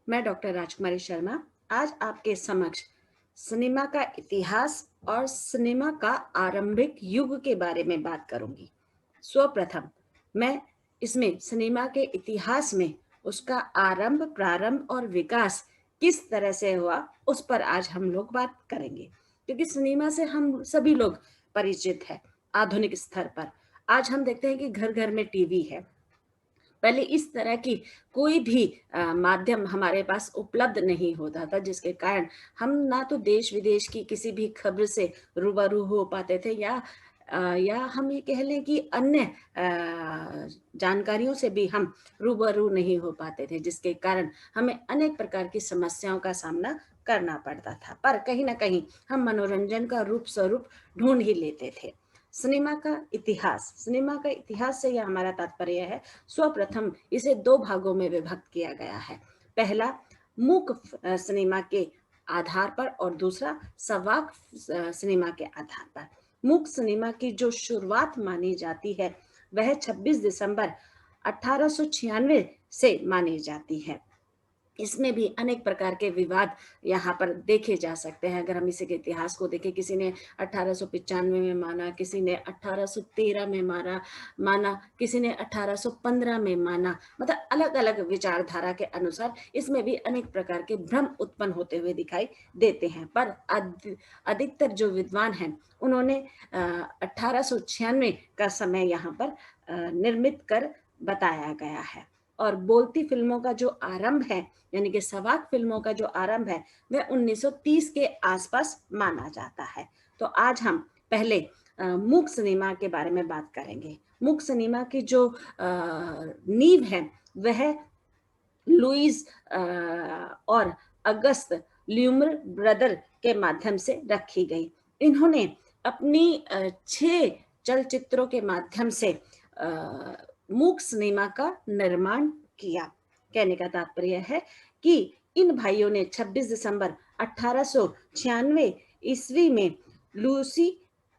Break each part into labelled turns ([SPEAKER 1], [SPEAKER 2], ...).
[SPEAKER 1] मैं डॉक्टर राजकुमारी शर्मा आज आपके समक्ष सिनेमा का इतिहास और सिनेमा का आरंभिक युग के बारे में बात करूंगी। सर्वप्रथम मैं इसमें सिनेमा के इतिहास में उसका आरंभ, प्रारंभ और विकास किस तरह से हुआ उस पर आज हम लोग बात करेंगे, क्योंकि सिनेमा से हम सभी लोग परिचित हैं। आधुनिक स्तर पर आज हम देखते हैं कि घर घर में टीवी है। पहले इस तरह की कोई भी माध्यम हमारे पास उपलब्ध नहीं होता था, जिसके कारण हम ना तो देश विदेश की किसी भी खबर से रूबरू हो पाते थे, या हम ये कह लें कि अन्य जानकारियों से भी हम रूबरू नहीं हो पाते थे, जिसके कारण हमें अनेक प्रकार की समस्याओं का सामना करना पड़ता था। पर कहीं ना कहीं हम मनोरंजन का रूप स्वरूप ढूंढ ही लेते थे। सिनेमा का इतिहास से यह हमारा तात्पर्य है। सर्वप्रथम इसे दो भागों में विभक्त किया गया है। पहला मूक सिनेमा के आधार पर और दूसरा सवाक सिनेमा के आधार पर। मूक सिनेमा की जो शुरुआत मानी जाती है वह 26 दिसंबर 1896 से मानी जाती है। इसमें भी अनेक प्रकार के विवाद यहाँ पर देखे जा सकते हैं। अगर हम इसी के इतिहास को देखें, किसी ने 1895 में माना, किसी ने 1813 में माना, किसी ने 1815 में माना। मतलब अलग अलग विचारधारा के अनुसार इसमें भी अनेक प्रकार के भ्रम उत्पन्न होते हुए दिखाई देते हैं। पर अधिकतर जो विद्वान हैं उन्होंने 1896 का समय यहाँ पर निर्मित कर बताया गया है। और बोलती फिल्मों का जो आरंभ है, यानी कि सवाक फिल्मों का जो आरंभ है, वह 1930 के आसपास माना जाता है। तो आज हम पहले मूक सिनेमा के बारे में बात करेंगे। मूक सिनेमा की जो नींव है वह लुइस और अगस्त ल्यूमर ब्रदर के माध्यम से रखी गई। इन्होंने अपनी 6 चलचित्रों के माध्यम से मूक सिनेमा का निर्माण किया। कहने का तात्पर्य है कि इन भाइयों ने 26 दिसंबर 1896 ईस्वी में लूसी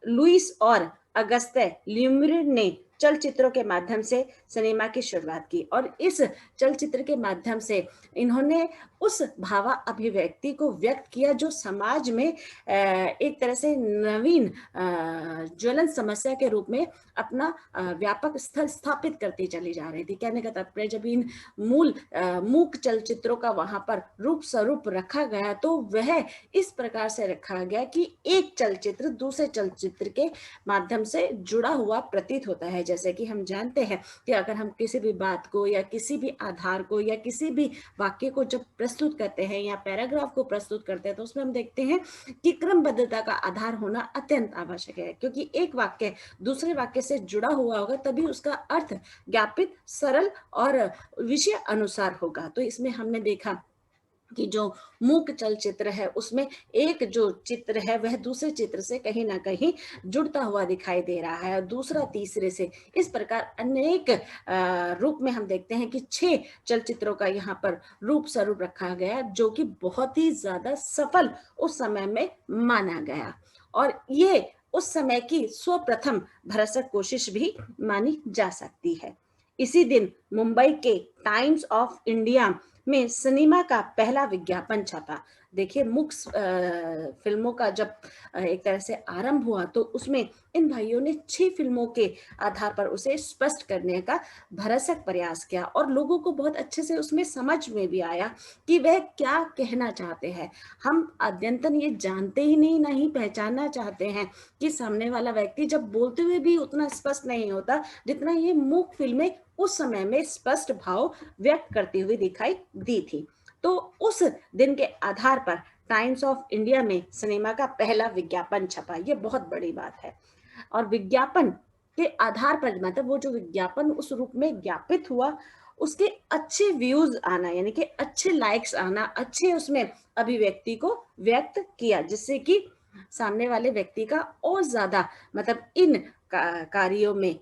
[SPEAKER 1] लुइस और अगस्ते ल्यूमर ने चलचित्रों के माध्यम से सिनेमा की शुरुआत की, और इस चलचित्र के माध्यम से इन्होंने उस भावा अभिव्यक्ति को व्यक्त किया जो समाज में एक तरह से नवीन ज्वलन समस्या के रूप में अपना व्यापक स्तर स्थापित करती चली जा रही थी। कहने का तात्पर्य, जब इन मूक चलचित्रों का वहां पर रूप स्वरूप रखा गया तो वह इस प्रकार से रखा गया कि एक चलचित्र दूसरे चलचित्र के माध्यम से जुड़ा हुआ प्रतीत होता है। जैसे कि हम जानते हैं कि अगर हम किसी भी बात को या किसी भी आधार को या किसी भी वाक्य को जब प्रस्तुत करते हैं या पैराग्राफ को प्रस्तुत करते हैं, तो उसमें हम देखते हैं कि क्रमबद्धता का आधार होना अत्यंत आवश्यक है, क्योंकि एक वाक्य दूसरे वाक्य से जुड़ा हुआ होगा तभी उसका अर्थ ज्ञापित, सरल और विषय अनुसार होगा। तो इसमें हमने देखा कि जो मूक चलचित्र है उसमें एक जो चित्र है वह दूसरे चित्र से कहीं ना कहीं जुड़ता हुआ दिखाई दे रहा है, और दूसरा तीसरे से। इस प्रकार अनेक रूप में हम देखते हैं कि 6 चलचित्रों का यहाँ पर रूप स्वरूप रखा गया, जो कि बहुत ही ज्यादा सफल उस समय में माना गया, और ये उस समय की सर्वप्रथम भरसक कोशिश भी मानी जा सकती है। इसी दिन मुंबई के टाइम्स ऑफ इंडिया में सिनेमा का पहला विज्ञापन छपा। देखिए, मूक फिल्मों का जब एक तरह से आरंभ हुआ तो उसमें इन भाइयों ने 6 फिल्मों के आधार पर उसे स्पष्ट करने का भरसक प्रयास किया, और लोगों को बहुत अच्छे से उसमें समझ में भी आया कि वह क्या कहना चाहते हैं। हम अद्यतन ये जानते ही नहीं पहचानना चाहते हैं कि सामने वाला व्यक्ति जब बोलते हुए भी उतना स्पष्ट नहीं होता जितना ये मूक फिल्में उस समय में स्पष्ट भाव व्यक्त करती हुई दिखाई दी थी। तो उस दिन के आधार पर टाइम्स ऑफ इंडिया में सिनेमा का पहला विज्ञापन छपा। ये बहुत बड़ी बात है। और विज्ञापन के आधार पर, मतलब वो जो विज्ञापन उस रूप में ज्ञापित हुआ, उसके अच्छे व्यूज आना, यानी कि अच्छे लाइक्स आना, अच्छे उसमें अभिव्यक्ति को व्यक्त किया, जिससे कि सामने वाले व्यक्ति का और ज्यादा, मतलब इन कार्यों में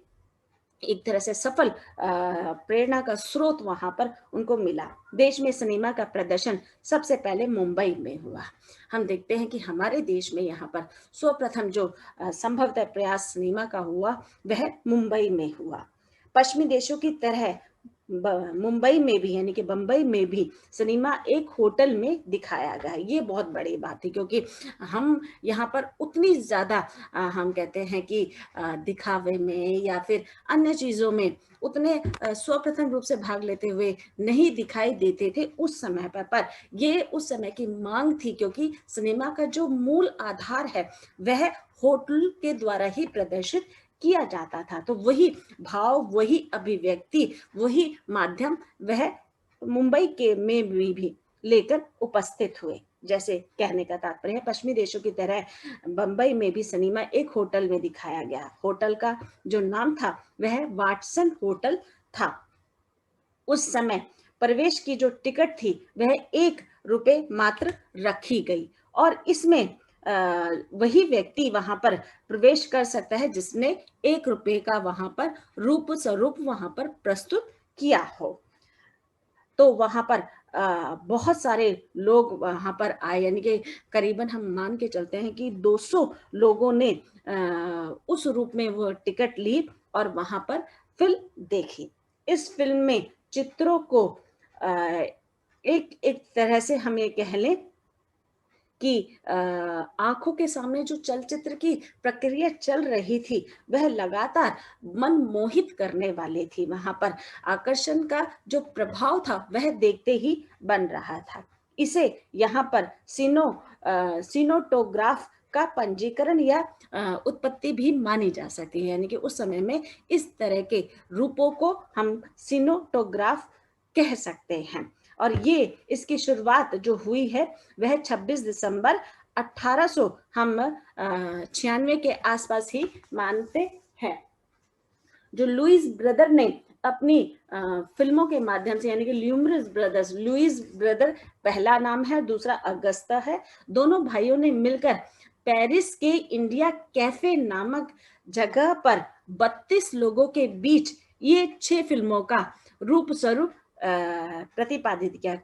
[SPEAKER 1] एक तरह से सफल प्रेरणा का स्रोत वहां पर उनको मिला। देश में सिनेमा का प्रदर्शन सबसे पहले मुंबई में हुआ। हम देखते हैं कि हमारे देश में यहाँ पर सर्वप्रथम जो संभवतः प्रयास सिनेमा का हुआ वह मुंबई में हुआ। पश्चिमी देशों की तरह मुंबई में भी यानी कि बम्बई में भी सिनेमा एक होटल में दिखाया गया है। ये बहुत बड़ी बात है, क्योंकि हम यहाँ पर उतनी ज़्यादा हम कहते हैं कि दिखावे में या फिर अन्य चीज़ों में उतने स्वप्रथम रूप से भाग लेते हुए नहीं दिखाई देते थे उस समय पर ये उस समय की मांग थी, क्योंकि सिनेमा का जो मूल आधार है वह होटल के द्वारा ही प्रदर्शित किया जाता था। तो वही भाव, वही अभिव्यक्ति, वही माध्यम वह मुंबई के में भी लेकर उपस्थित हुए। जैसे कहने का तात्पर्य है, पश्चिमी देशों की तरह बंबई में भी सिनेमा एक होटल में दिखाया गया। होटल का जो नाम था वह वाटसन होटल था। उस समय प्रवेश की जो टिकट थी वह 1 रुपए मात्र रखी गई, और इसमें वही व्यक्ति वहां पर प्रवेश कर सकता है जिसने 1 रुपए का वहां पर रूप स्वरूप वहां पर प्रस्तुत किया हो। तो वहां पर बहुत सारे लोग वहां पर आए, यानी कि करीबन हम मान के चलते हैं कि 200 लोगों ने उस रूप में वो टिकट ली और वहां पर फिल्म देखी। इस फिल्म में चित्रों को एक एक तरह से हम ये कह लें कि आंखों के सामने जो चलचित्र की प्रक्रिया चल रही थी वह लगातार मन मोहित करने वाली थी। वहां पर आकर्षण का जो प्रभाव था वह देखते ही बन रहा था। इसे यहाँ पर सिनोटोग्राफ का पंजीकरण या उत्पत्ति भी मानी जा सकती है, यानी कि उस समय में इस तरह के रूपों को हम सिनोटोग्राफ कह सकते हैं। और ये इसकी शुरुआत जो हुई है वह 26 दिसंबर 1800 हम 96 के आसपास ही मानते हैं। जो लुइस ब्रदर ने अपनी फिल्मों के माध्यम से, यानी कि ल्यूमरस ब्रदर्स, लुइस ब्रदर पहला नाम है, दूसरा अगस्ता है, दोनों भाइयों ने मिलकर पेरिस के इंडिया कैफे नामक जगह पर 32 लोगों के बीच ये 6 फिल्मों का रूप स्वरूप प्रतिपादित किया।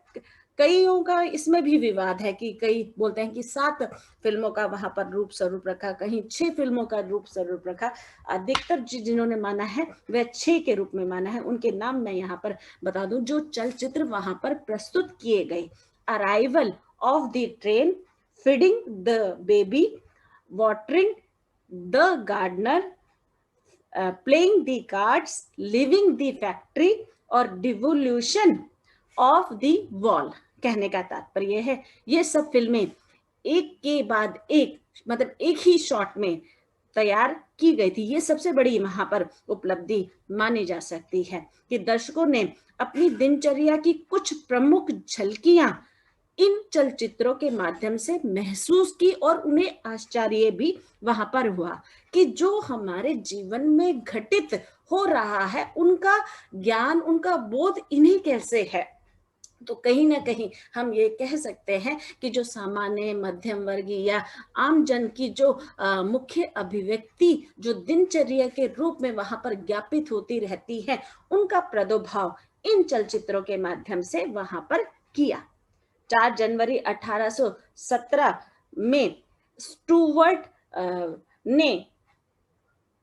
[SPEAKER 1] कईयों का इसमें भी विवाद है कि कई बोलते हैं कि 7 फिल्मों का वहां पर रूप स्वरूप रखा, कहीं 6 फिल्मों का रूप स्वरूप रखा। अधिकतर जिन्होंने माना है वह 6 के रूप में माना है। उनके नाम मैं यहाँ पर बता दूं जो चलचित्र वहां पर प्रस्तुत किए गए: arrival of the train, feeding the baby, watering the gardener, playing the cards, leaving the factory और डिवोल्यूशन ऑफ द वॉल। कहने का तात्पर्य है ये सब फिल्में एक के बाद एक, मतलब एक ही शॉट में तैयार की गई थी। ये सबसे बड़ी वहां पर उपलब्धि मानी जा सकती है कि दर्शकों ने अपनी दिनचर्या की कुछ प्रमुख झलकियां इन चलचित्रों के माध्यम से महसूस की, और उन्हें आश्चर्य भी वहां पर हुआ कि जो हमारे जीवन में घटित हो रहा है उनका ज्ञान, उनका बोध इन्हें कैसे है। तो कहीं ना कहीं हम ये कह सकते हैं कि जो सामान्य मध्यम वर्गीय या आम जन की जो मुख्य अभिव्यक्ति जो दिनचर्या के रूप में वहां पर ज्ञापित होती रहती है, उनका प्रादुर्भाव इन चलचित्रों के माध्यम से वहां पर किया। 4 जनवरी 1817 में स्टुअर्ट ने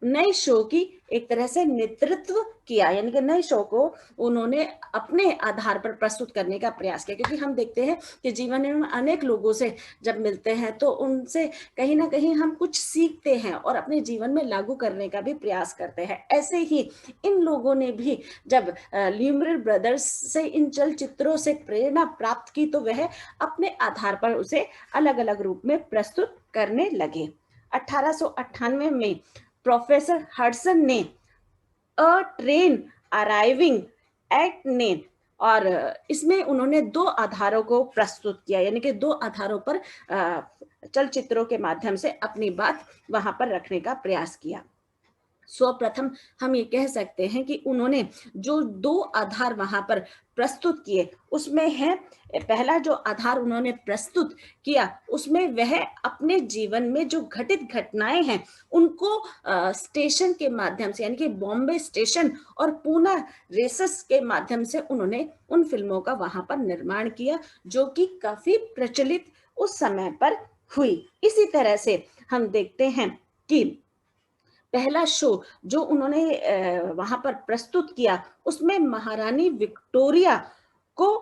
[SPEAKER 1] नए शो की एक तरह से नेतृत्व किया, यानी कि नए शो को उन्होंने अपने आधार पर प्रस्तुत करने का प्रयास किया। क्योंकि हम देखते हैं कि जीवन में अनेक लोगों से जब मिलते हैं तो उनसे कहीं ना कहीं हम कुछ सीखते हैं और अपने जीवन में लागू करने का भी प्रयास करते हैं। ऐसे ही इन लोगों ने भी जब ल्यूमरस ब्रदर्स से इन चलचित्रों से प्रेरणा प्राप्त की तो वह अपने आधार पर उसे अलग अलग रूप में प्रस्तुत करने लगे। 1898 में प्रोफेसर हडसन ने अ ट्रेन अराइविंग एट नेन, और इसमें उन्होंने 2 आधारों को प्रस्तुत किया, यानी कि 2 आधारों पर चलचित्रों के माध्यम से अपनी बात वहां पर रखने का प्रयास किया। सर्वप्रथम हम ये कह सकते हैं कि उन्होंने जो 2 आधार वहां पर प्रस्तुत किए उसमें है, पहला जो आधार उन्होंने प्रस्तुत किया उसमें वह अपने जीवन में जो घटित घटनाएं हैं उनको स्टेशन के माध्यम से, यानी कि बॉम्बे स्टेशन और पूना रेसस के माध्यम से उन्होंने उन फिल्मों का वहां पर निर्माण किया जो कि काफी प्रचलित उस समय पर हुई। इसी तरह से हम देखते हैं कि पहला शो जो उन्होंने वहां पर प्रस्तुत किया, उसमें महारानी विक्टोरिया को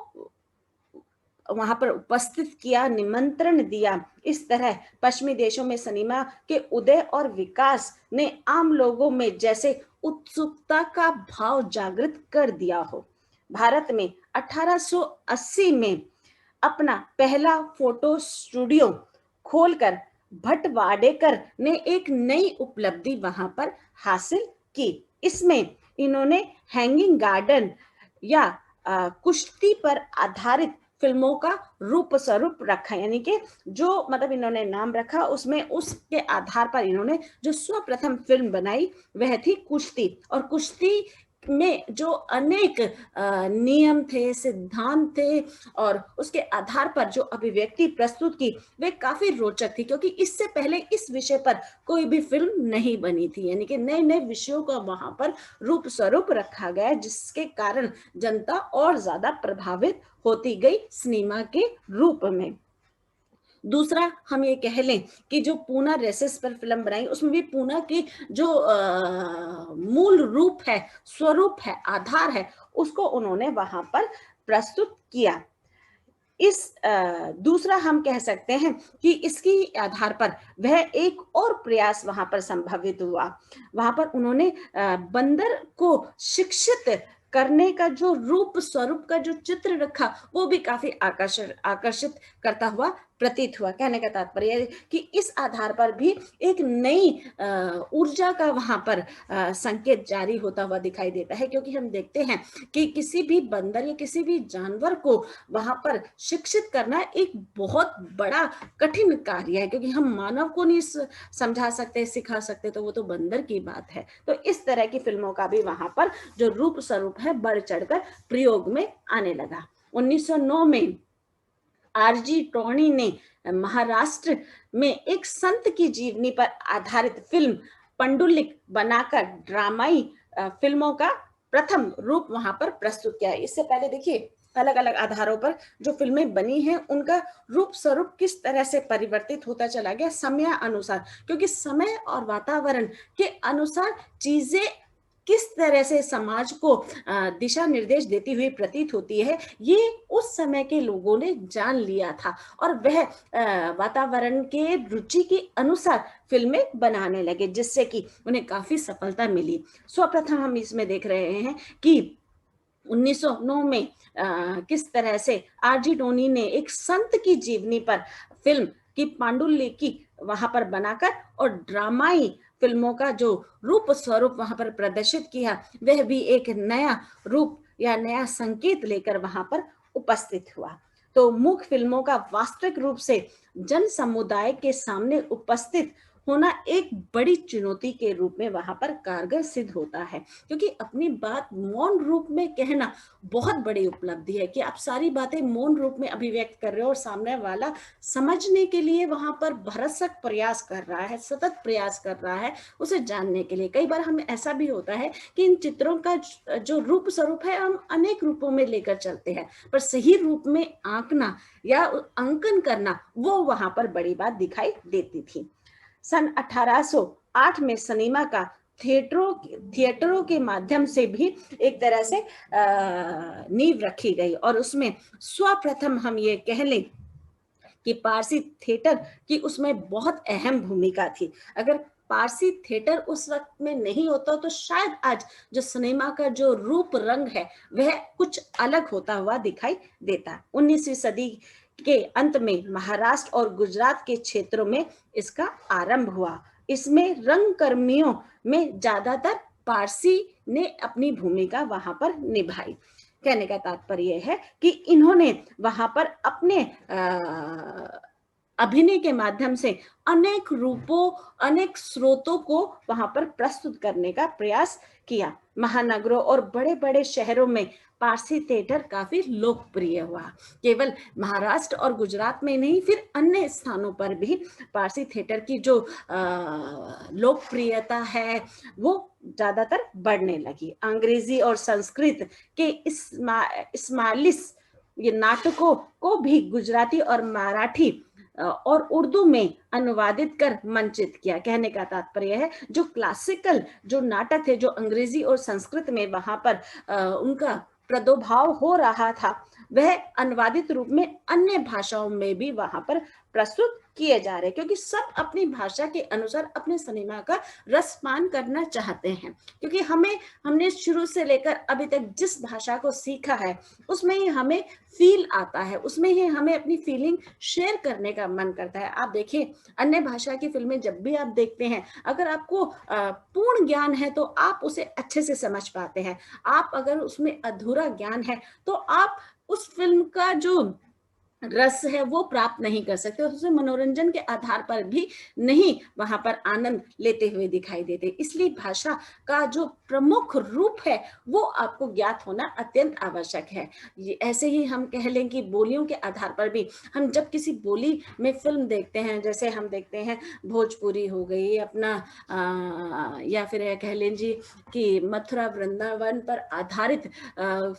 [SPEAKER 1] वहां पर उपस्थित किया, निमंत्रण दिया। इस तरह पश्चिमी देशों में सिनेमा के उदय और विकास ने आम लोगों में जैसे उत्सुकता का भाव जागृत कर दिया हो। भारत में 1880 में अपना पहला फोटो स्टूडियो खोलकर भट्ट ने एक नई उपलब्धि वहां पर हासिल की। इसमें इन्होंने हैंगिंग गार्डन या कुश्ती पर आधारित फिल्मों का रूप स्वरूप रखा, यानी कि जो मतलब इन्होंने नाम रखा, उसमें उसके आधार पर इन्होंने जो सर्वप्रथम फिल्म बनाई वह थी कुश्ती। और कुश्ती में जो अनेक नियम थे, सिद्धांत थे, और उसके आधार पर जो अभिव्यक्ति प्रस्तुत की वे काफी रोचक थी, क्योंकि इससे पहले इस विषय पर कोई भी फिल्म नहीं बनी थी। यानी कि नए नए विषयों का वहां पर रूप स्वरूप रखा गया, जिसके कारण जनता और ज्यादा प्रभावित होती गई सिनेमा के रूप में। दूसरा हम ये कह लें कि जो पूना रेसेस पर फिल्म बनाई, उसमें भी पूना की जो मूल रूप है, स्वरूप है, आधार है, उसको उन्होंने वहां पर प्रस्तुत किया। इस दूसरा हम कह सकते हैं कि इसकी आधार पर वह एक और प्रयास वहां पर संभावित हुआ। वहां पर उन्होंने बंदर को शिक्षित करने का जो रूप स्वरूप का जो चित्र रखा, वो भी काफी आकर्षित करता हुआ प्रतीत हुआ। कहने का तात्पर्य कि इस आधार पर भी एक नई ऊर्जा का वहां पर संकेत जारी होता हुआ दिखाई देता है, क्योंकि हम देखते हैं कि किसी भी बंदर या किसी भी जानवर को वहां पर शिक्षित करना एक बहुत बड़ा कठिन कार्य है, क्योंकि हम मानव को नहीं समझा सकते, सिखा सकते, तो वो तो बंदर की बात है। तो इस तरह की फिल्मों का भी वहां पर जो रूप स्वरूप है बढ़ चढ़कर प्रयोग में आने लगा। 1909 में आरजी टोनी ने महाराष्ट्र में एक संत की जीवनी पर आधारित फिल्म पंडुलिक बनाकर ड्रामाई फिल्मों का प्रथम रूप वहां पर प्रस्तुत किया। इससे पहले देखिए अलग अलग आधारों पर जो फिल्में बनी हैं, उनका रूप स्वरूप किस तरह से परिवर्तित होता चला गया समय अनुसार, क्योंकि समय और वातावरण के अनुसार चीजें किस तरह से समाज को दिशा निर्देश देती हुई प्रतीत होती है, ये उस समय के लोगों ने जान लिया था, और वह वातावरण के रुचि के अनुसार फिल्में बनाने लगे, जिससे कि उन्हें काफी सफलता मिली। सर्वप्रथम हम इसमें देख रहे हैं कि 1909 में किस तरह से आरजी टोनी ने एक संत की जीवनी पर फिल्म की पांडुलिपि वहां पर बनाकर और ड्रामाई फिल्मों का जो रूप स्वरूप वहां पर प्रदर्शित किया, वह भी एक नया रूप या नया संकेत लेकर वहां पर उपस्थित हुआ। तो मूक फिल्मों का वास्तविक रूप से जन समुदाय के सामने उपस्थित होना एक बड़ी चुनौती के रूप में वहां पर कारगर सिद्ध होता है, क्योंकि अपनी बात मौन रूप में कहना बहुत बड़ी उपलब्धि है कि आप सारी बातें मौन रूप में अभिव्यक्त कर रहे हो और सामने वाला समझने के लिए वहां पर भरसक प्रयास कर रहा है, सतत प्रयास कर रहा है उसे जानने के लिए। कई बार हमें ऐसा भी होता है कि इन चित्रों का जो रूप स्वरूप है हम अनेक रूपों में लेकर चलते हैं, पर सही रूप में आंकना या अंकन करना वो वहां पर बड़ी बात दिखाई देती थी। सन 1808 में सिनेमा का थिएटरों के माध्यम से भी एक तरह से नींव रखी गई, और उसमें सर्वप्रथम हम ये कह लें कि पारसी थिएटर की उसमें बहुत अहम भूमिका थी। अगर पारसी थिएटर उस वक्त में नहीं होता तो शायद आज जो सिनेमा का जो रूप रंग है वह कुछ अलग होता हुआ दिखाई देता। 19वीं सदी के अंत में महाराष्ट्र और गुजरात के क्षेत्रों में इसका आरंभ हुआ। इसमें रंगकर्मियों में ज्यादातर पारसी ने अपनी भूमिका वहां पर निभाई। कहने का तात्पर्य है कि इन्होंने वहां पर अपने अभिनय के माध्यम से अनेक रूपों, अनेक स्रोतों को वहां पर प्रस्तुत करने का प्रयास किया। महानगरों और बड़े बड़े शहरों में पारसी थिएटर काफी लोकप्रिय हुआ। केवल महाराष्ट्र और गुजरात में नहीं, फिर अन्य स्थानों पर भी पारसी थिएटर की जो लोकप्रियता है वो ज्यादातर बढ़ने लगी। अंग्रेजी और संस्कृत के इस्मालिस ये नाटकों को भी गुजराती और मराठी और उर्दू में अनुवादित कर मंचित किया। कहने का तात्पर्य है जो क्लासिकल जो नाटक थे जो अंग्रेजी और संस्कृत में वहां पर उनका प्रादुर्भाव हो रहा था, वह अनुवादित रूप में अन्य भाषाओं में भी वहां पर प्रस्तुत किए जा रहे, क्योंकि सब अपनी भाषा के अनुसार अपने सिनेमा का रसपान करना चाहते हैं। क्योंकि हमने शुरू से लेकर अभी तक जिस भाषा को सीखा है उसमें ही हमें फील आता है, उसमें ही हमें अपनी फीलिंग शेयर करने का मन करता है। आप देखिए अन्य भाषा की फिल्में जब भी आप देखते हैं, अगर आपको पूर्ण ज्ञान है तो आप उसे अच्छे से समझ पाते हैं। आप अगर उसमें अधूरा ज्ञान है तो आप उस फिल्म का जो रस है वो प्राप्त नहीं कर सकते, उसमें मनोरंजन के आधार पर भी नहीं वहां पर आनंद लेते हुए दिखाई देते। इसलिए भाषा का जो प्रमुख रूप है वो आपको ज्ञात होना अत्यंत आवश्यक है। ऐसे ही हम कह लें कि बोलियों के आधार पर भी हम जब किसी बोली में फिल्म देखते हैं, जैसे हम देखते हैं भोजपुरी हो गई अपना या फिर कह लें जी कि मथुरा वृंदावन पर आधारित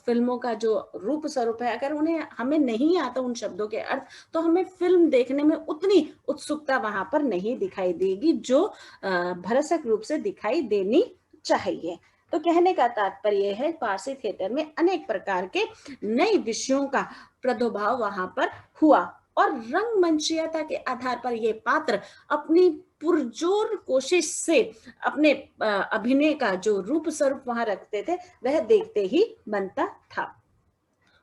[SPEAKER 1] फिल्मों का जो रूप स्वरूप है, अगर उन्हें हमें नहीं आता उन शब्दों के अर्थ, तो हमें फिल्म देखने में उतनी उत्सुकता वहां पर नहीं दिखाई देगी जो भरसक रूप से दिखाई देनी चाहिए। तो कहने का तात्पर्य है पारसी थिएटर में अनेक प्रकार के नए विषयों का प्रादुर्भाव वहां पर हुआ और रंगमंचीयता के आधार पर ये पात्र अपनी पुरजोर कोशिश से अपने अभिनय का जो रूप स्वरूप वहां रखते थे वह देखते ही बनता था।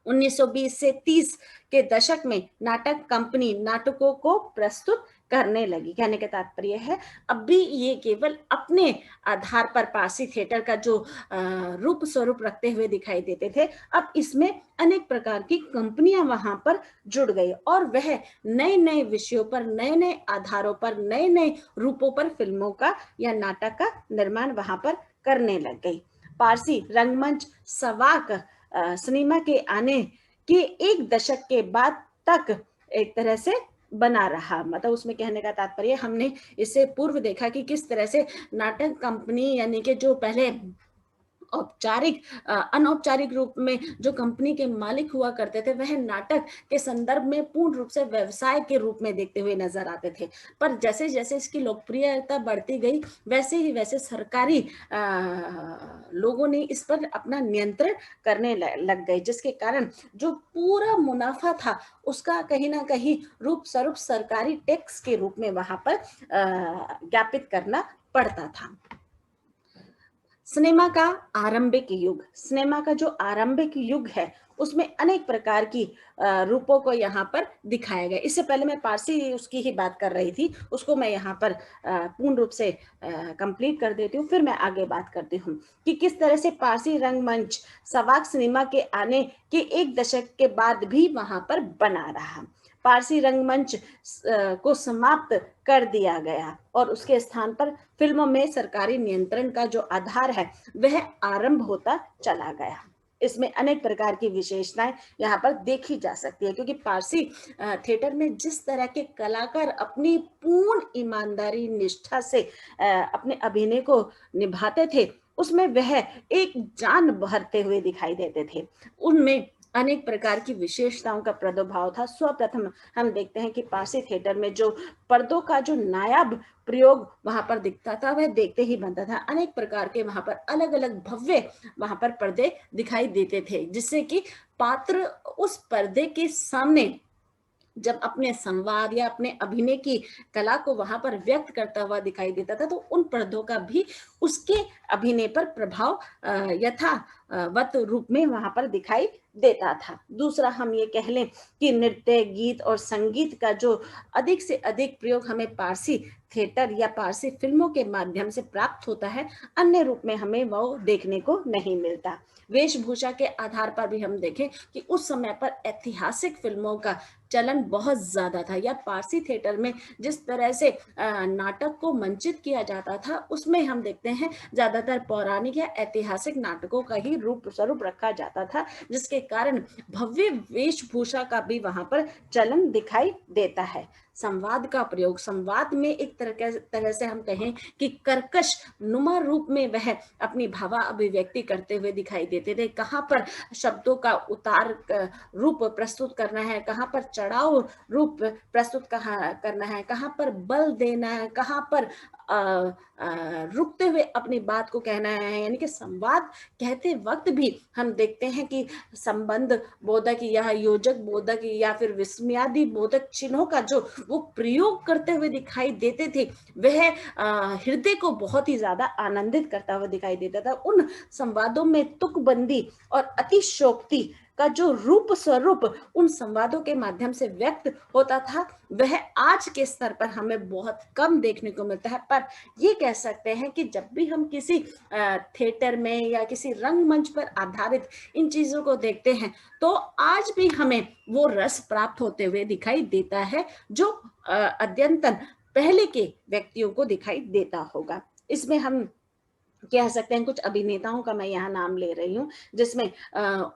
[SPEAKER 1] 1920 से 30 के दशक में नाटक कंपनी नाटकों को प्रस्तुत करने लगी। कहने का तात्पर्य है अब भी ये केवल अपने आधार पर पारसी थिएटर का जो रूप स्वरूप रखते हुए दिखाई देते थे, अब इसमें अनेक प्रकार की कंपनियां वहां पर जुड़ गई और वह नए नए विषयों पर, नए नए आधारों पर, नए नए रूपों पर फिल्मों का या नाटक का निर्माण वहां पर करने लग गई। पारसी रंगमंच सवाक सिनेमा के आने के एक दशक के बाद तक एक तरह से बना रहा। मतलब उसमें कहने का तात्पर्य हमने इससे पूर्व देखा कि किस तरह से नाटक कंपनी यानी कि जो पहले औपचारिक अनौपचारिक रूप में जो कंपनी के मालिक हुआ करते थे वह नाटक के संदर्भ में पूर्ण रूप से व्यवसाय के रूप में देखते हुए नजर आते थे। पर जैसे जैसे इसकी लोकप्रियता बढ़ती गई वैसे ही वैसे सरकारी लोगों ने इस पर अपना नियंत्रण करने लग गए, जिसके कारण जो पूरा मुनाफा था उसका कहीं ना कहीं रूप स्वरूप सरकारी टैक्स के रूप में वहां पर ज्ञापित करना पड़ता था। सिनेमा का आरंभिक युग, सिनेमा का जो आरंभिक युग है उसमें अनेक प्रकार की रूपों को यहाँ पर दिखाया गया। इससे पहले मैं पारसी उसकी ही बात कर रही थी, उसको मैं यहाँ पर पूर्ण रूप से कंप्लीट कर देती हूँ, फिर मैं आगे बात करती हूँ कि किस तरह से पारसी रंगमंच सवाक सिनेमा के आने के एक दशक के बाद भी वहां पर बना रहा। पारसी रंगमंच को समाप्त कर दिया गया और उसके स्थान पर फिल्मों में सरकारी नियंत्रण का जो आधार है वह आरंभ होता चला गया। इसमें अनेक प्रकार की विशेषताएं यहाँ पर देखी जा सकती है, क्योंकि पारसी थिएटर में जिस तरह के कलाकार अपनी पूर्ण ईमानदारी निष्ठा से अपने अभिनय को निभाते थे उसमें वह एक जान भरते हुए दिखाई देते थे। उनमें अनेक प्रकार की विशेषताओं का प्रादुर्भाव था। सर्वप्रथम हम देखते हैं कि पारसी थिएटर में जो पर्दों का जो नायाब प्रयोग वहां पर दिखता था वह देखते ही बनता था। अनेक प्रकार के वहां पर अलग अलग भव्य वहां पर पर्दे दिखाई देते थे, जिससे कि पात्र उस पर्दे के सामने जब अपने संवाद या अपने अभिनय की कला को वहां पर व्यक्त करता हुआ दिखाई देता था तो उन पर्दों का भी उसके अभिनय पर प्रभाव यथावत रूप में वहां पर दिखाई देता था। दूसरा हम ये कह लें कि नृत्य, गीत और संगीत का जो अधिक से अधिक प्रयोग हमें पारसी थिएटर या पारसी फिल्मों के माध्यम से प्राप्त होता है, अन्य रूप में हमें वो देखने को नहीं मिलता। वेशभूषा के आधार पर भी हम देखें कि उस समय पर ऐतिहासिक फिल्मों का चलन बहुत ज्यादा था, या पारसी थिएटर में जिस तरह से नाटक को मंचित किया जाता था उसमें हम देखते हैं ज्यादातर पौराणिक या ऐतिहासिक नाटकों का ही रूप स्वरूप रखा जाता था, जिसके कारण भव्य वेशभूषा का भी वहां पर चलन दिखाई देता है। संवाद का प्रयोग, संवाद में एक तरह से हम कहें कि कर्कश नुमा रूप में वह अपनी भावा अभिव्यक्ति करते हुए दिखाई देते थे। कहाँ पर शब्दों का उतार रूप प्रस्तुत करना है, कहाँ पर चढ़ाव रूप प्रस्तुत करना है, कहाँ पर बल देना है, कहाँ पर रुकते हुए अपनी बात को कहना है। यानी कि संवाद कहते वक्त भी हम देखते हैं कि संबंध बोधक या योजक बोधक या फिर विस्मयादि बोधक चिन्हों का जो वो प्रयोग करते हुए दिखाई देते थे, वह हृदय को बहुत ही ज्यादा आनंदित करता हुआ दिखाई देता था। उन संवादों में तुकबंदी और अतिशयोक्ति का जो रूप स्वरूप उन संवादों के माध्यम से व्यक्त होता था, वह आज के स्तर पर हमें बहुत कम देखने को मिलता है। पर ये कह सकते हैं कि जब भी हम किसी थिएटर में या किसी रंगमंच पर आधारित इन चीजों को देखते हैं, तो आज भी हमें वो रस प्राप्त होते हुए दिखाई देता है जो अद्यतन पहले के व्यक्तियों को दिखाई देता होगा। इसमें हम कह सकते हैं कुछ अभिनेताओं का मैं यहाँ नाम ले रही हूँ, जिसमें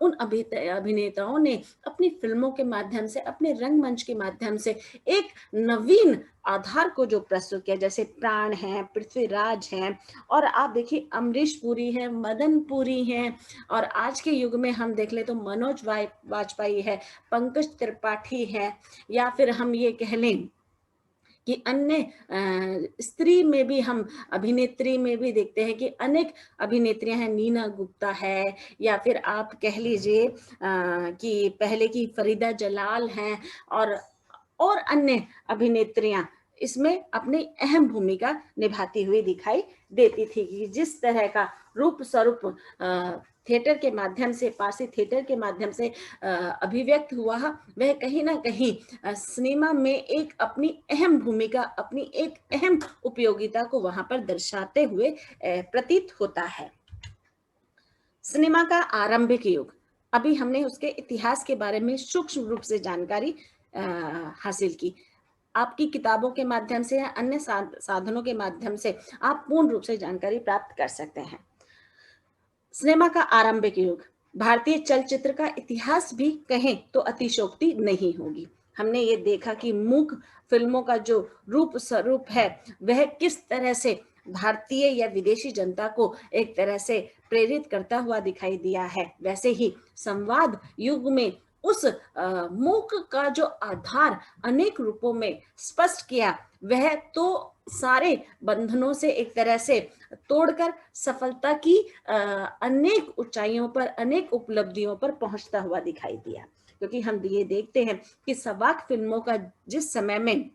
[SPEAKER 1] उन अभिनेताओं ने अपनी फिल्मों के माध्यम से, अपने रंगमंच के माध्यम से एक नवीन आधार को जो प्रस्तुत किया, जैसे प्राण है, पृथ्वीराज है, और आप देखिए अमरीश पुरी है, मदन पुरी है, और आज के युग में हम देख ले तो मनोज वाजपेयी है, पंकज त्रिपाठी है, या फिर हम ये कह लें कि अन्य स्त्री में भी हम अभिनेत्री में भी देखते हैं कि अनेक अभिनेत्रियां हैं, नीना गुप्ता है, या फिर आप कह लीजिए कि पहले की फरीदा जलाल हैं, और अन्य अभिनेत्रियां इसमें अपनी अहम भूमिका निभाती हुई दिखाई देती थी। कि जिस तरह का रूप स्वरूप थिएटर के माध्यम से, पारसी थिएटर के माध्यम से अभिव्यक्त हुआ, वह कहीं ना कहीं सिनेमा में एक अपनी अहम भूमिका, अपनी एक अहम उपयोगिता को वहां पर दर्शाते हुए प्रतीत होता है। सिनेमा का आरंभिक युग, अभी हमने उसके इतिहास के बारे में सूक्ष्म रूप से जानकारी हासिल की। आपकी किताबों के माध्यम से या अन्य साधनों के माध्यम से आप पूर्ण रूप से जानकारी प्राप्त कर सकते हैं। सिनेमा का आरंभिक युग, भारतीय चलचित्र का इतिहास भी कहें तो अतिशयोक्ति नहीं होगी। हमने ये देखा कि मूक फिल्मों का जो रूप स्वरूप है, वह किस तरह से भारतीय या विदेशी जनता को एक तरह से प्रेरित करता हुआ दिखाई दिया है। वैसे ही संवाद युग में उस मूक का जो आधार अनेक रूपों में स्पष्ट किया, वह तो सारे बंधनों से एक तरह से तोड़कर सफलता की अनेक ऊंचाइयों पर, अनेक उपलब्धियों पर पहुंचता हुआ दिखाई दिया। क्योंकि हम ये देखते हैं कि सवाक फिल्मों का जिस समय में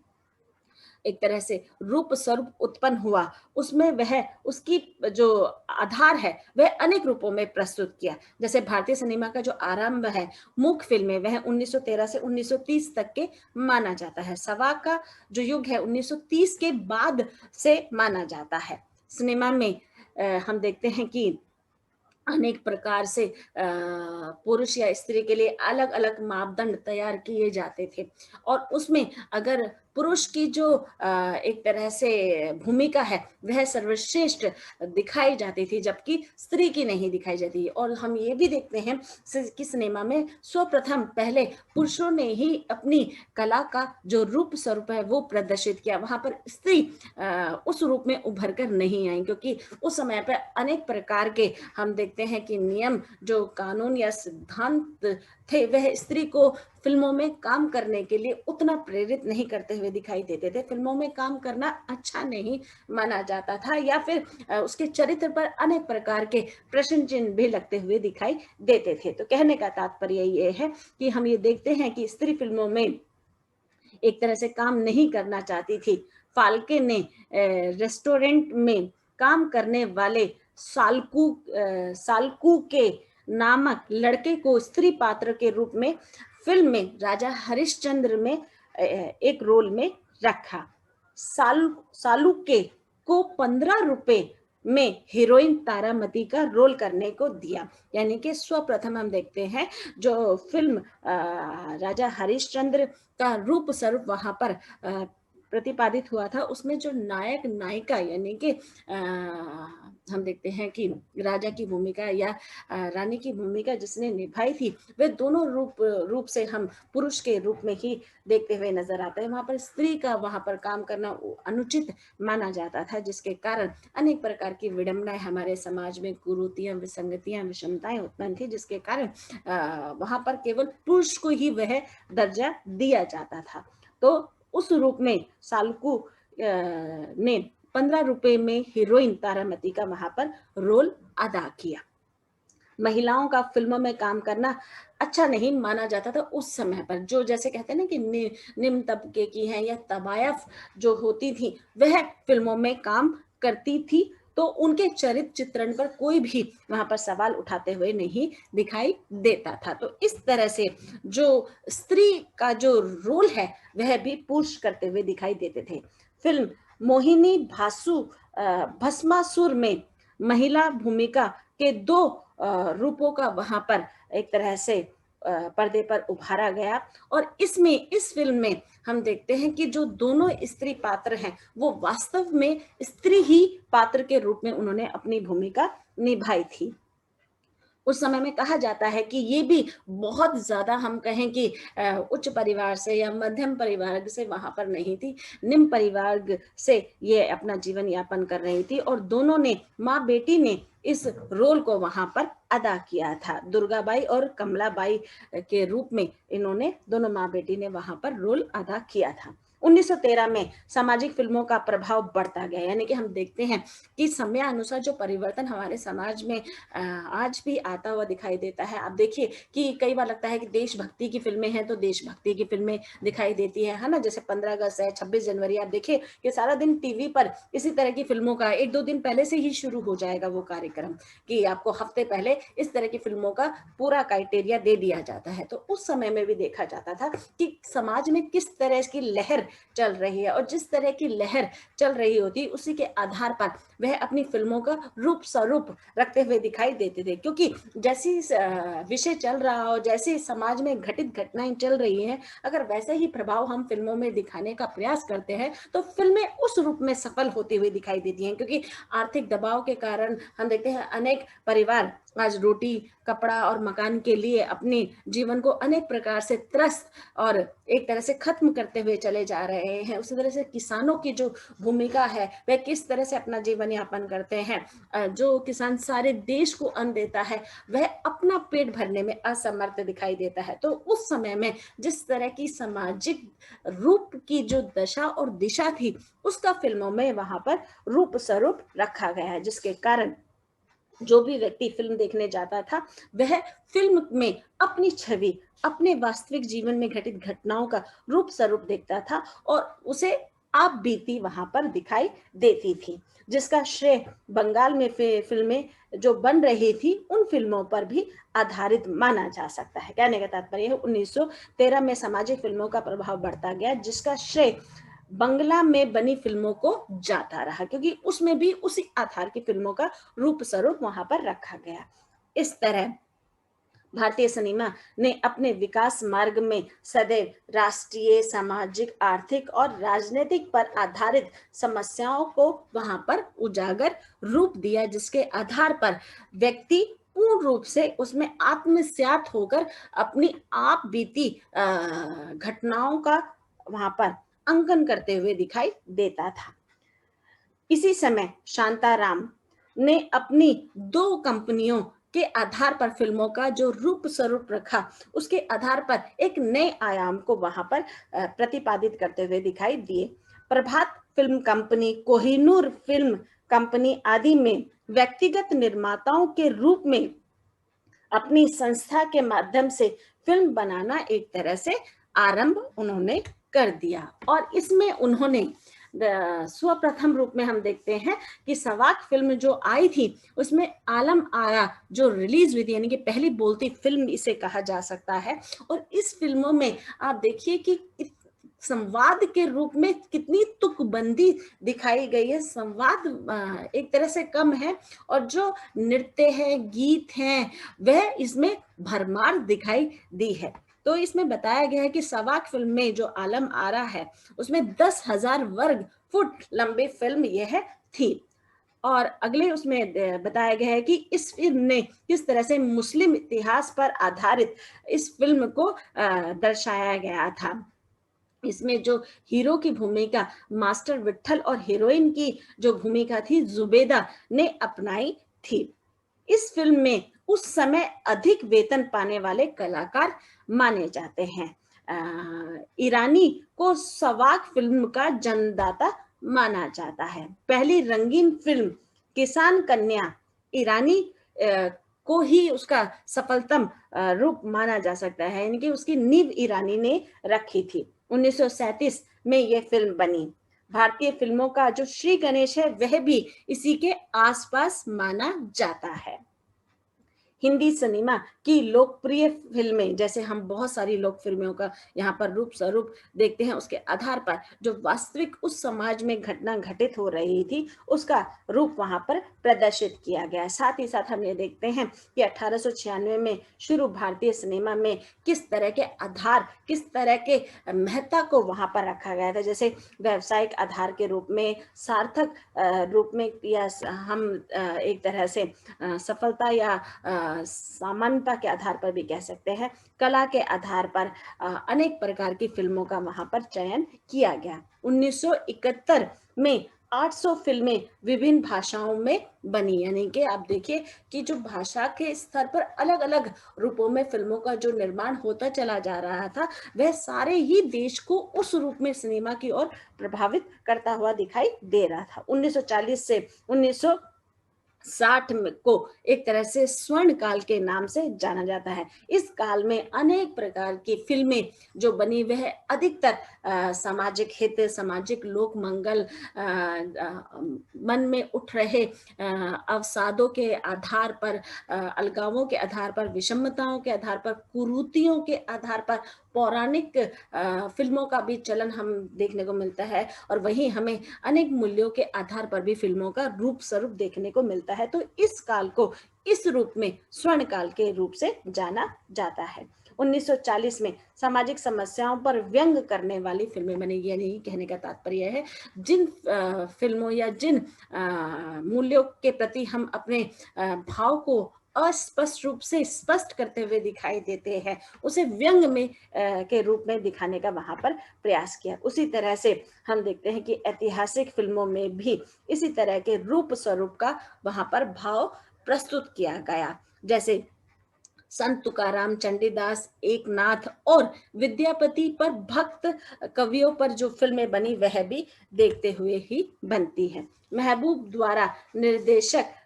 [SPEAKER 1] एक तरह से रूप स्वरूप उत्पन्न हुआ, उसमें वह उसकी जो आधार है वह अनेक रूपों में प्रस्तुत किया। जैसे भारतीय सिनेमा का जो आरंभ है मूक फिल्में, वह 1913 से 1930 तक के माना जाता है। सवाक का जो युग है 1930 के बाद से माना जाता है। सिनेमा में हम देखते हैं कि अनेक प्रकार से पुरुष या स्त्री के लिए अलग अलग मापदंड तैयार किए जाते थे, और उसमें अगर पुरुष की जो एक तरह से भूमिका है वह सर्वश्रेष्ठ दिखाई जाती थी, जबकि स्त्री की नहीं दिखाई जाती। और हम ये भी देखते हैं कि सिनेमा में सर्वप्रथम पहले पुरुषों ने ही अपनी कला का जो रूप स्वरूप है वो प्रदर्शित किया। वहां पर स्त्री उस रूप में उभर कर नहीं आई, क्योंकि उस समय पर अनेक प्रकार के हम देखते हैं कि नियम, जो कानून या सिद्धांत थे, वह स्त्री को फिल्मों में काम करने के लिए उतना प्रेरित नहीं करते हुए दिखाई देते थे। फिल्मों में काम करना अच्छा नहीं माना जाता था, या फिर उसके चरित्र पर अनेक प्रकार के प्रश्न चिन्ह भी लगते हुए दिखाई देते थे। तो कहने का तात्पर्य ये है कि हम ये देखते हैं कि स्त्री फिल्मों में एक तरह से काम नहीं करना चाहती थी। फाल्के ने रेस्टोरेंट में काम करने वाले सालकू के नामक लड़के को स्त्री पात्र के रूप में फिल्म में राजा हरिश्चंद्र में एक रोल में रखा। सालुके को 15 रुपए में हीरोइन तारामती का रोल करने को दिया। यानी कि सर्वप्रथम हम देखते हैं जो फिल्म राजा हरिश्चंद्र का रूप स्वरूप वहां पर प्रतिपादित हुआ था उसमें जो नायक नायिका यानी कि हम देखते हैं कि राजा की भूमिका या रानी की भूमिका जिसने निभाई थी, वे दोनों रूप से हम पुरुष के रूप में ही देखते हुए नजर आते हैं। वहां पर स्त्री का वहां पर काम करना अनुचित माना जाता था, जिसके कारण अनेक प्रकार की विडंबनाएं हमारे समाज में, कुरीतियां, विसंगतियां, विषमताएं उत्पन्न थी, जिसके कारण वहां पर केवल पुरुष को ही वह दर्जा दिया जाता था। तो उस रूप में सालकू ने 15 रुपए में हीरोइन तारामती का वहां पर रोल अदा किया। महिलाओं का फिल्मों में काम करना अच्छा नहीं माना जाता था उस समय पर। जो जैसे कहते हैं ना कि निम्न तबके की हैं या तबायफ जो होती थी वह फिल्मों में काम करती थी, तो उनके चरित्र चित्रण पर कोई भी वहां पर सवाल उठाते हुए नहीं दिखाई देता था। तो इस तरह से जो स्त्री का जो रोल है वह भी पुरुष करते हुए दिखाई देते थे। फिल्म मोहिनी भस्मासुर में महिला भूमिका के दो रूपों का वहां पर एक तरह से पर्दे पर उभारा गया। और इस फिल्म में हम देखते हैं कि जो दोनों स्त्री पात्र हैं वो वास्तव में स्त्री ही पात्र के रूप में उन्होंने अपनी भूमिका निभाई थी। उस समय में कहा जाता है कि ये भी बहुत ज्यादा हम कहें कि उच्च परिवार से या मध्यम परिवार से वहां पर नहीं थी, निम्न परिवार से ये अपना जीवन यापन कर रही थी, और दोनों ने, माँ बेटी ने इस रोल को वहां पर अदा किया था। दुर्गाबाई और कमलाबाई के रूप में इन्होंने, दोनों माँ बेटी ने वहां पर रोल अदा किया था। 1913 में सामाजिक फिल्मों का प्रभाव बढ़ता गया, यानी कि हम देखते हैं कि समय अनुसार जो परिवर्तन हमारे समाज में आज भी आता हुआ दिखाई देता है। आप देखिए कि कई बार लगता है कि देशभक्ति की फिल्में हैं तो देशभक्ति की फिल्में दिखाई देती है ना, जैसे 15 अगस्त है, 26 जनवरी, आप देखिए कि सारा दिन टीवी पर इसी तरह की फिल्मों का 1-2 दिन पहले से ही शुरू हो जाएगा वो कार्यक्रम, कि आपको हफ्ते पहले इस तरह की फिल्मों का पूरा क्राइटेरिया दे दिया जाता है। तो उस समय में भी देखा जाता था कि समाज में किस तरह की लहर चल रही है, और जिस तरह की लहर चल रही होती उसी के आधार पर वह अपनी फिल्मों का रूप स्वरूप रखते हुए दिखाई देते थे। क्योंकि जैसी विषय चल रहा हो, जैसे समाज में घटित घटनाएं चल रही हैं, अगर वैसे ही प्रभाव हम फिल्मों में दिखाने का प्रयास करते हैं तो फिल्में उस रूप में सफल होती हुई दिखाई देती हैं। क्योंकि आर्थिक दबाव के कारण हम देखते हैं अनेक परिवार आज रोटी, कपड़ा और मकान के लिए अपने जीवन को अनेक प्रकार से त्रस्त और एक तरह से खत्म करते हुए चले जा रहे हैं। उसी तरह से किसानों की जो भूमिका है वह किस तरह से अपना जीवन यापन करते हैं। जो किसान सारे देश को अन्न देता है वह अपना पेट भरने में असमर्थ दिखाई देता है। तो उस समय में जिस तरह की सामाजिक रूप की जो दशा और दिशा थी उसका फिल्मों में वहां पर रूप स्वरूप रखा गया है, जिसके कारण जो भी व्यक्ति फिल्म देखने जाता था वह फिल्म में अपनी छवि, अपने वास्तविक जीवन में घटित घटनाओं का रूप स्वरूप देखता था और उसे आप बीती वहां पर दिखाई देती थी, जिसका श्रेय बंगाल में फिल्में जो बन रही थी उन फिल्मों पर भी आधारित माना जा सकता है। कहने का तात्पर्य है 1913 में सामाजिक फिल्मों का प्रभाव बढ़ता गया, जिसका श्रेय बंगला में बनी फिल्मों को जाता रहा, क्योंकि उसमें भी उसी आधार की फिल्मों का रूप स्वरूप वहां पर रखा गया। इस तरह भारतीय सिनेमा ने अपने विकास मार्ग में सदैव राष्ट्रीय, सामाजिक, आर्थिक और राजनीतिक पर आधारित समस्याओं को वहां पर उजागर रूप दिया, जिसके आधार पर व्यक्ति पूर्ण रूप से उसमें आत्मसात होकर अपनी आप बीती घटनाओं का वहां पर अंकन करते हुए दिखाई देता था। इसी समय शांताराम ने अपनी 2 कंपनियों के आधार पर फिल्मों का जो रूप स्वरूप रखा उसके आधार पर एक नए आयाम को वहां पर प्रतिपादित करते हुए दिखाई दिए। Prabhat film company, Kohinoor film company आदि में व्यक्तिगत निर्माताओं के रूप में अपनी संस्था के माध्यम से फिल्म बनाना एक तरह से आरंभ उन्होंने कर दिया। और इसमें उन्होंने सर्वप्रथम रूप में हम देखते हैं कि सवाक फिल्म जो आई थी उसमें आलम आया जो रिलीज हुई थी, यानी कि पहली बोलती फिल्म इसे कहा जा सकता है। और इस फिल्मों में आप देखिए कि संवाद के रूप में कितनी तुकबंदी दिखाई गई है। संवाद एक तरह से कम है और जो नृत्य है, गीत हैं, वह इसमें भरमार दिखाई दी है। तो इसमें बताया गया है कि सवाक फिल्म में जो आलम आरा है उसमें 10,000 वर्ग फुट लंबी फिल्म यह थी। और अगले उसमें बताया गया है कि इस फिल्म ने किस तरह से मुस्लिम इतिहास पर आधारित इस फिल्म को दर्शाया गया था। इसमें जो हीरो की भूमिका मास्टर विट्ठल और हीरोइन की जो भूमिका थी जुबेदा ने अपनाई थी। इस फिल्म में उस समय अधिक वेतन पाने वाले कलाकार माने जाते हैं। ईरानी को सवाक फिल्म का जन्मदाता माना जाता है। पहली रंगीन फिल्म किसान कन्या ईरानी को ही उसका सफलतम रूप माना जा सकता है, यानी कि उसकी नींव ईरानी ने रखी थी। 1937 में यह फिल्म बनी। भारतीय फिल्मों का जो श्री गणेश है वह भी इसी के आसपास माना जाता है। हिंदी सिनेमा की लोकप्रिय फिल्में, जैसे हम बहुत सारी लोक फिल्मों का यहाँ पर रूप स्वरूप देखते हैं, उसके आधार पर जो वास्तविक उस समाज में घटना घटित हो रही थी उसका रूप वहां पर प्रदर्शित किया गया है। साथ ही साथ हम ये देखते हैं कि 1896 में शुरू भारतीय सिनेमा में किस तरह के आधार, किस तरह के महत्ता को वहां पर रखा गया था, जैसे व्यावसायिक आधार के रूप में, सार्थक रूप में, या हम एक तरह से सफलता या सामान्यता के आधार पर भी कह सकते हैं, कला के आधार पर अनेक प्रकार की फिल्मों का वहां पर चयन किया गया। 1971 में 800 फिल्में विभिन्न भाषाओं में बनी, यानी कि आप देखिए कि जो भाषा के स्तर पर अलग अलग रूपों में फिल्मों का जो निर्माण होता चला जा रहा था वह सारे ही देश को उस रूप में सिनेमा की ओर प्रभावित करता हुआ दिखाई दे रहा था। 1940 से 1960 को एक तरह से स्वर्ण काल के नाम से जाना जाता है। इस काल में अनेक प्रकार की फिल्में जो बनी वह अधिकतर सामाजिक हित, सामाजिक लोक मंगल, मन में उठ रहे अवसादों के आधार पर, अलगावों के आधार पर, विषमताओं के आधार पर, कुरीतियों के आधार पर पौराणिक फिल्मों का भी चलन हम देखने को मिलता है, और वहीं हमें अनेक मूल्यों के आधार पर भी फिल्मों का रूप स्वरूप देखने को मिलता है। तो इस काल को इस रूप में स्वर्ण काल के रूप से जाना जाता है। 1940 में सामाजिक समस्याओं पर व्यंग करने वाली फिल्में बनी, यानी कहने का तात्पर्य है जिन फिल्मों या जिन मूल्यों के प्रति हम अपने भाव को अस्पष्ट रूप से स्पष्ट करते हुए दिखाई देते हैं उसे व्यंग में के रूप में दिखाने का वहां पर प्रयास किया। उसी तरह से हम देखते हैं कि ऐतिहासिक फिल्मों में भी इसी तरह के रूप स्वरूप का वहां पर भाव प्रस्तुत किया गया, जैसे संत तुकाराम, चंडीदास, एकनाथ और विद्यापति पर भक्त कवियों पर जो फिल्में बनी वह भी देखते हुए ही बनती है। महबूब द्वारा निर्देशक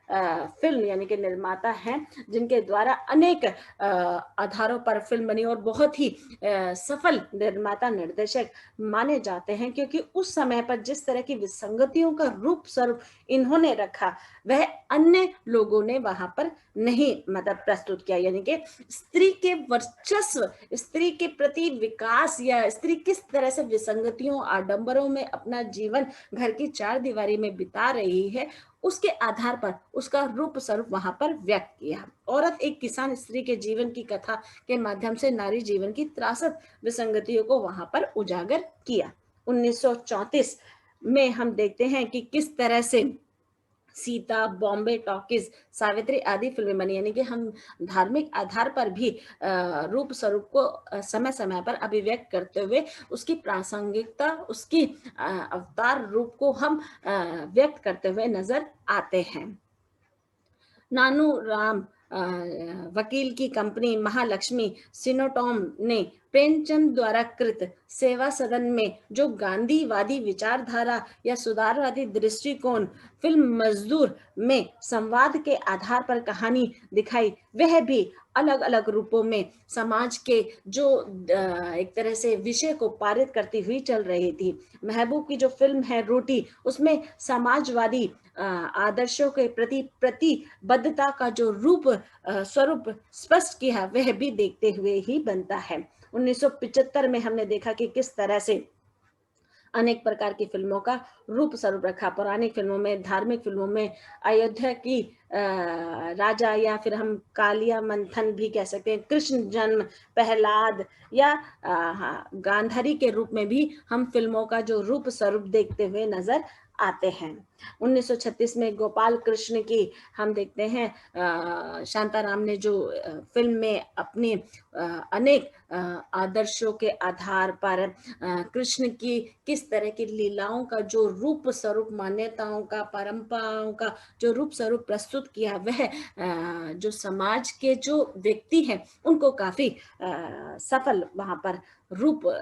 [SPEAKER 1] फिल्म, यानी कि निर्माता हैं जिनके द्वारा अनेक आधारों पर फिल्म बनी और बहुत ही सफल निर्माता निर्देशक माने जाते हैं, क्योंकि उस समय पर जिस तरह की विसंगतियों का रूप स्वरूप इन्होंने रखा वह अन्य लोगों ने वहां पर नहीं मतलब प्रस्तुत किया, यानी कि स्त्री के वर्चस्व, स्त्री के प्रति विकास, या स्त्री किस तरह से विसंगतियों, आडंबरों में अपना जीवन घर की चार दीवारी में बिता रही है, उसके आधार पर उसका रूप स्वरूप वहां पर व्यक्त किया। औरत एक किसान स्त्री के जीवन की कथा के माध्यम से नारी जीवन की त्रासद विसंगतियों को वहां पर उजागर किया। 1934 में हम देखते हैं कि किस तरह से सीता, बॉम्बे टॉकीज, सावित्री आदि फिल्में बनी, यानी कि हम धार्मिक आधार पर भी रूप स्वरूप को समय समय पर अभिव्यक्त करते हुए उसकी प्रासंगिकता, उसकी अवतार रूप को हम व्यक्त करते हुए नजर आते हैं। नानू राम वकील की कंपनी महालक्ष्मी सिनेटॉम ने प्रेमचंद द्वारा कृत सेवा सदन में जो गांधीवादी विचारधारा या सुधारवादी दृष्टिकोण फिल्म मजदूर में संवाद के आधार पर कहानी दिखाई, वह भी अलग अलग रूपों में समाज के जो एक तरह से विषय को पारित करती हुई चल रही थी। महबूब की जो फिल्म है रोटी, उसमें समाजवादी आदर्शों के प्रति प्रतिबद्धता का जो रूप स्वरूप स्पष्ट किया वह भी देखते हुए ही बनता है। 1975 में हमने देखा कि किस तरह से अनेक प्रकार की फ़िल्मों का रूप स्वरूप रखा। पौराणिक फ़िल्मों में, धार्मिक फ़िल्मों में अयोध्या की राजा, या फिर हम कालिया मंथन भी कह सकते हैं, कृष्ण जन्म, प्रहलाद, या हाँ, गांधारी के रूप में भी हम फ़िल्मों का जो रूप स्वरूप देखते हुए नज़र आते हैं। 1936 में गोपाल कृष्ण की हम देखते हैं, शांताराम ने जो फ़िल्म में अपनी अनेक आदर्शों के आधार पर कृष्ण की किस तरह की लीलाओं का जो रूप स्वरूप, मान्यताओं का, परंपराओं का जो रूप स्वरूप प्रस्तुत किया, वह जो समाज के जो व्यक्ति हैं उनको काफी सफल वहां पर रूप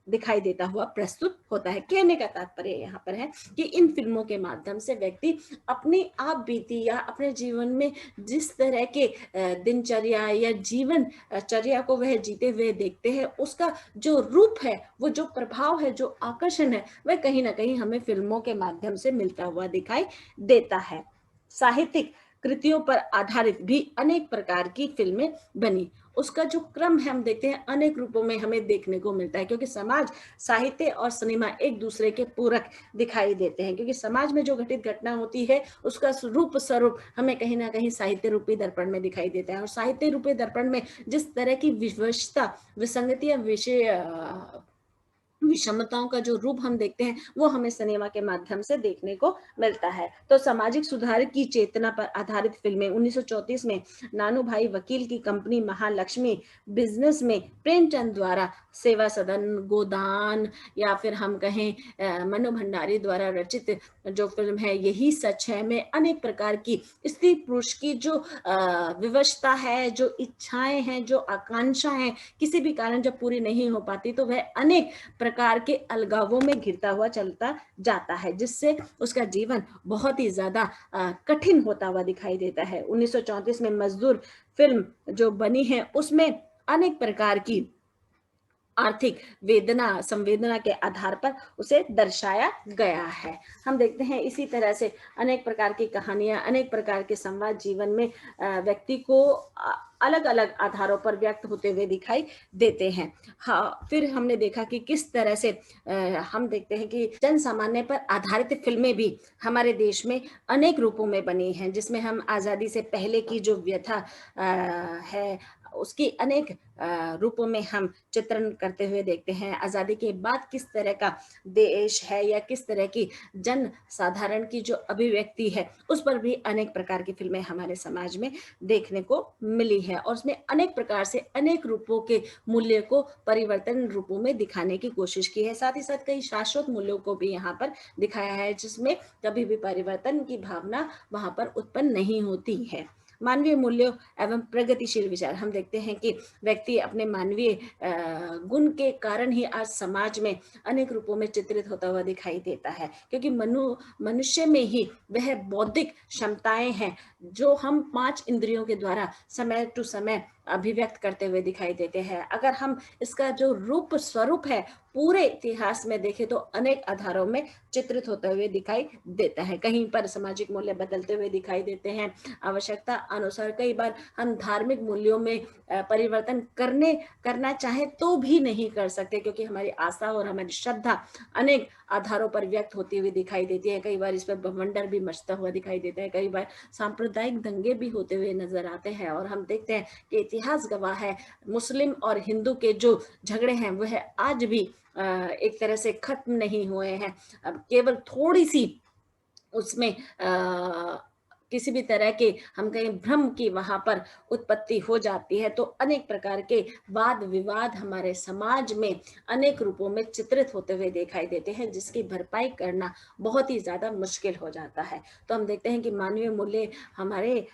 [SPEAKER 1] दिखाई देता हुआ प्रस्तुत होता है। कहने का तात्पर्य यहाँ पर है कि इन फिल्मों के माध्यम से व्यक्ति अपनी आप बीती या अपने जीवन में जिस तरह के दिनचर्या या जीवन चर्या को वह जीते हुए देखते हैं, उसका जो रूप है, वो जो प्रभाव है, जो आकर्षण है, वह कहीं ना कहीं हमें फिल्मों के माध्यम से मिलता हुआ दिखाई देता है। साहित्यिक कृतियों पर आधारित भी अनेक प्रकार की फिल्में बनी। उसका जो क्रम है हम देखते हैं अनेक रूपों में हमें देखने को मिलता है, क्योंकि समाज, साहित्य और सिनेमा एक दूसरे के पूरक दिखाई देते हैं, क्योंकि समाज में जो घटित घटना होती है उसका रूप स्वरूप हमें कहीं ना कहीं साहित्य रूपी दर्पण में दिखाई देता है। और साहित्य रूपी दर्पण में जिस तरह की विवशता, विसंगति, विषय विषमताओं का जो रूप हम देखते हैं, वो हमें सिनेमा के माध्यम से देखने को मिलता है। तो सामाजिक सुधार की चेतना पर आधारित फिल्में 1934 में नानू भाई वकील की कंपनी महालक्ष्मी बिजनेस में प्रेमचंद द्वारा, सेवा सदन, गोदान, या फिर हम कहें मनु भंडारी द्वारा रचित जो फिल्म है यही सच है में अनेक प्रकार की स्त्री पुरुष की जो विवशता है, जो इच्छाएं हैं, जो आकांक्षा है, किसी भी कारण जब पूरी नहीं हो पाती तो वह अनेक प्रकार के अलगावों में घिरता हुआ चलता जाता है, जिससे उसका जीवन बहुत ही ज्यादा कठिन होता हुआ दिखाई देता है। 1934 में मजदूर फिल्म जो बनी है उसमें अनेक प्रकार की आर्थिक वेदना, संवेदना के आधार पर उसे दर्शाया गया है। हम देखते हैं इसी तरह से अनेक प्रकार की कहानियां, अनेक प्रकार के संवाद जीवन में व्यक्ति को अलग अलग आधारों पर व्यक्त होते हुए दिखाई देते हैं। हाँ, फिर हमने देखा कि किस तरह से हम देखते हैं कि जन सामान्य पर आधारित फिल्में भी हमारे देश में अनेक रूपों में बनी हैं, जिसमें हम आज़ादी से पहले की जो व्यथा है उसकी अनेक रूपों में हम चित्रण करते हुए देखते हैं। आज़ादी के बाद किस तरह का देश है या किस तरह की जन साधारण की जो अभिव्यक्ति है, उस पर भी अनेक प्रकार की फिल्में हमारे समाज में देखने को मिली है, और उसमें अनेक प्रकार से अनेक रूपों के मूल्य को परिवर्तन रूपों में दिखाने की कोशिश की है। साथ ही साथ कई शाश्वत मूल्यों को भी यहाँ पर दिखाया है, जिसमें कभी भी परिवर्तन की भावना वहां पर उत्पन्न नहीं होती है। मानवीय मूल्यों एवं प्रगतिशील विचार, हम देखते हैं कि व्यक्ति अपने मानवीय गुण के कारण ही आज समाज में अनेक रूपों में चित्रित होता हुआ दिखाई देता है, क्योंकि मनुष्य में ही वह बौद्धिक क्षमताएं हैं जो हम 5 इंद्रियों के द्वारा समय टू समय अभिव्यक्त करते हुए दिखाई देते हैं। अगर हम इसका जो रूप स्वरूप है पूरे इतिहास में देखें तो अनेक आधारों में चित्रित होते हुए दिखाई देता है। कहीं पर सामाजिक मूल्य बदलते हुए दिखाई देते हैं, आवश्यकता अनुसार कई बार हम धार्मिक मूल्यों में परिवर्तन करना चाहे तो भी नहीं कर सकते, क्योंकि हमारी आस्था और हमारी श्रद्धा अनेक आधारों पर व्यक्त होती हुई दिखाई देती है। कई बार इस पर बवंडर भी मचता हुआ दिखाई देता है, कई बार सांप्रदायिक दंगे भी होते हुए नजर आते हैं, और हम देखते हैं कि इतिहास गवाह है मुस्लिम और हिंदू के जो झगड़े हैं वह आज भी एक तरह से खत्म नहीं हुए हैं। अब केवल थोड़ी सी उसमें किसी भी तरह के हम कहें भ्रम की वहां पर उत्पत्ति हो जाती है, तो अनेक प्रकार के वाद विवाद हमारे समाज में अनेक रूपों में चित्रित होते हुए दिखाई देते हैं, जिसकी भरपाई करना बहुत ही ज्यादा मुश्किल हो जाता है। तो हम देखते हैं कि मानवीय मूल्य हमारे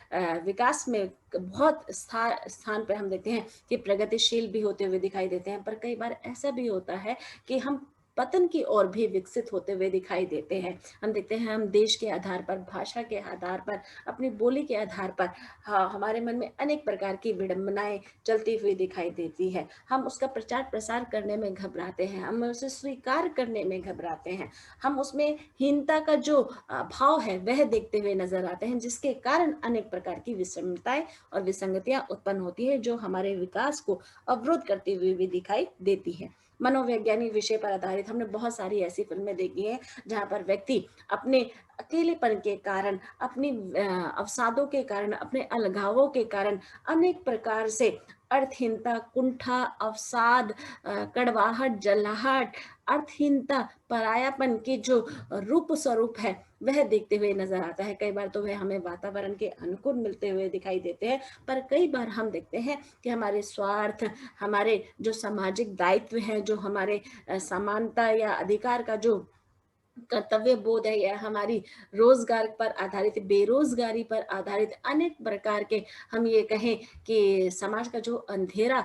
[SPEAKER 1] विकास में बहुत स्थान पर हम देखते हैं कि प्रगतिशील भी होते हुए दिखाई देते हैं, पर कई बार ऐसा भी होता है कि हम पतन की ओर भी विकसित होते हुए दिखाई देते हैं। हम देखते हैं हम देश के आधार पर, भाषा के आधार पर, अपनी बोली के आधार पर, हाँ, हमारे मन में अनेक प्रकार की विडंबनाएं चलती हुई दिखाई देती है। हम उसका प्रचार प्रसार करने में घबराते हैं, हम उसे स्वीकार करने में घबराते हैं, हम उसमें हीनता का जो भाव है वह देखते हुए नजर आते हैं, जिसके कारण अनेक प्रकार की विषमताएं और विसंगतियां उत्पन्न होती है, जो हमारे विकास को अवरोध करती हुई भी दिखाई देती है। मनोवैज्ञानिक विषय पर आधारित हमने बहुत सारी ऐसी फ़िल्में देखी हैं, जहाँ पर व्यक्ति अपने अकेलेपन के कारण, अपनी अवसादों के कारण, अपने अलगावों के कारण अनेक प्रकार से अर्थहीनता, कुंठा, अवसाद, कड़वाहट, जलाहट, अर्थहीनता, परायापन के जो रूप स्वरूप है, वह देखते हुए नज़र आता है। कई बार तो वह हमें वातावरण के अनुकूल मिलते हुए दिखाई देते हैं, पर कई बार हम देखते हैं कि हमारे स्वार्थ, हमारे जो सामाजिक दायित्व हैं, जो हमारे समानता या अधिकार का जो कर्तव्य बोध है, या हमारी रोजगार पर आधारित, बेरोजगारी पर आधारित अनेक प्रकार के, हम ये कहें कि समाज का जो अंधेरा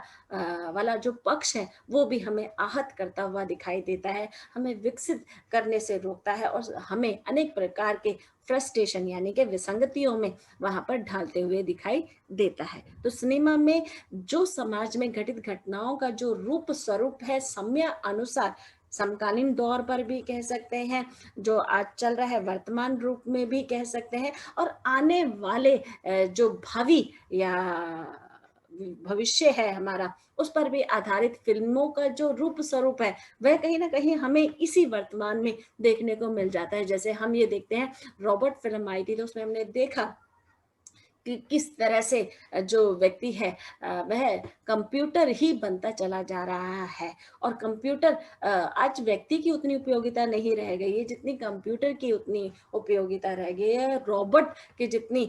[SPEAKER 1] वाला जो पक्ष है, वो भी हमें आहत करता हुआ दिखाई देता है, हमें विकसित करने से रोकता है और हमें अनेक प्रकार के फ्रस्ट्रेशन यानी कि विसंगतियों में वहां पर ढालते हुए दिखाई देता है। तो सिनेमा में जो समाज में घटित घटनाओं का जो रूप स्वरूप है, समय अनुसार, समकालीन दौर पर भी कह सकते हैं, जो आज चल रहा है वर्तमान रूप में भी कह सकते हैं, और आने वाले जो भावी या भविष्य है हमारा, उस पर भी आधारित फिल्मों का जो रूप स्वरूप है, वह कहीं ना कहीं हमें इसी वर्तमान में देखने को मिल जाता है। जैसे हम ये देखते हैं, रॉबर्ट फिल्म आई थी, तो उसमें हमने देखा कि किस तरह से जो व्यक्ति है वह कंप्यूटर ही बनता चला जा रहा है, और कंप्यूटर आज व्यक्ति की उतनी उपयोगिता नहीं रह गई है जितनी कंप्यूटर की उतनी उपयोगिता रह गई है, रोबोट की जितनी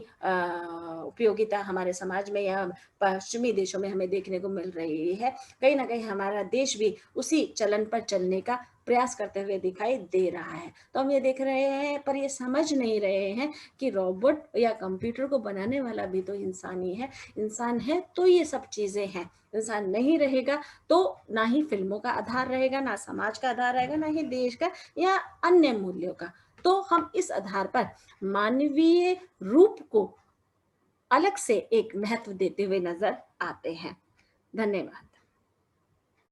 [SPEAKER 1] उपयोगिता हमारे समाज में या पश्चिमी देशों में हमें देखने को मिल रही है। कहीं ना कहीं हमारा देश भी उसी चलन पर चलने का प्रयास करते हुए दिखाई दे रहा है। तो हम ये देख रहे हैं, पर ये समझ नहीं रहे हैं कि रोबोट या कंप्यूटर को बनाने वाला भी तो इंसान ही है। इंसान है तो ये सब चीजें हैं, इंसान नहीं रहेगा तो ना ही फिल्मों का आधार रहेगा, ना समाज का आधार रहेगा, ना ही देश का या अन्य मूल्यों का। तो हम इस आधार पर मानवीय रूप को अलग से एक महत्व देते हुए नजर आते हैं। धन्यवाद।